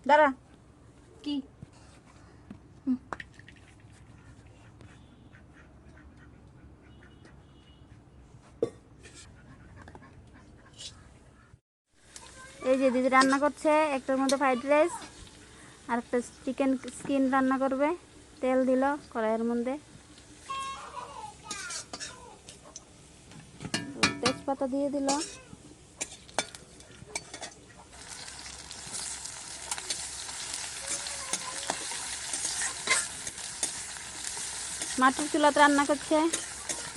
দাঁড়া কি এই যে দিদি রান্না করছে, একটার মধ্যে ফ্রাইড রাইস আর একটা চিকেন স্কিন রান্না করবে। তেল দিল কড়াইয়ের মধ্যে, তেজপাতা দিয়ে দিল, মাটির চুলাতে রান্না করছে।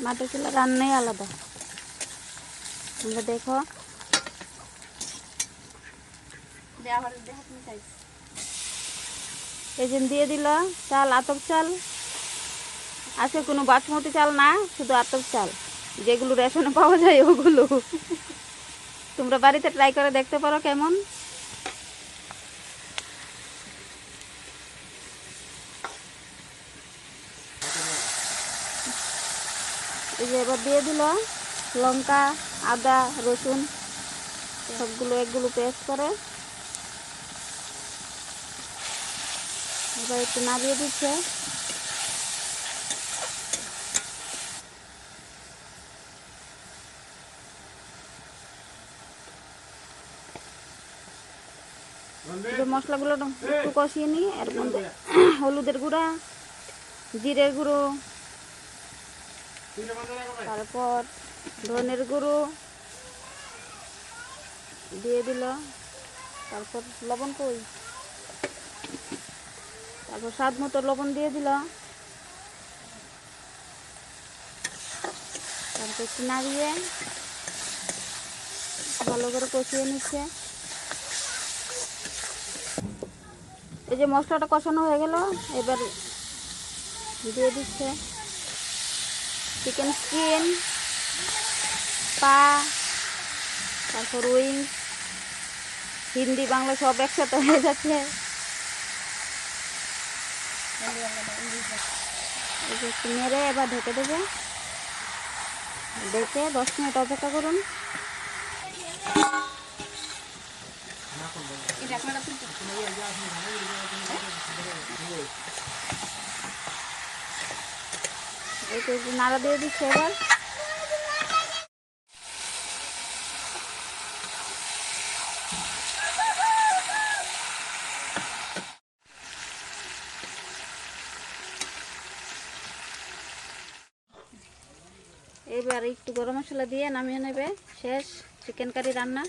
মাটির চুলা রান্নাই আলাদা, তোমরা দেখো। এই যে দিয়ে দিল চাল, আতপ চাল আছে, কোনো বাসমতি চাল না, শুধু আতপ চাল, যেগুলো রেশনে পাওয়া যায় ওগুলো। তোমরা বাড়িতে ট্রাই করে দেখতে পারো কেমন। এই যে এবার দিয়ে দিল লঙ্কা, আদা, রসুন সবগুলো একগুলো পেস্ট করে এবার একটু নাড়িয়ে দিচ্ছে। মশলাগুলো একটু কষিয়ে নিই, এর মধ্যে হলুদের গুঁড়া, জিরের গুঁড়ো, তারপর ধনের গুঁড়ো দিয়ে দিল, তারপর লবণ কই, তারপর স্বাদ মতো লবণ দিয়ে দিল, তারপর একটু নাড়িয়ে ভালো করে কষিয়ে নিচ্ছে। এই যে মশলাটা কষানো হয়ে গেল, এবার দিয়ে দিচ্ছে চিকেন স্কিন, পা, তারপর উইংস, হিন্দি বাংলা সব একসাথে হয়ে যাচ্ছে। একটু নেড়ে এবার ঢেকে দেবে, দেখে 10 মিনিট অপেক্ষা করুন। একটু নাড়া দিয়ে দিচ্ছে এবার। এবার একটু গরম মশলা দিয়ে নামিয়ে নেবে, শেষ চিকেন কারি রান্না।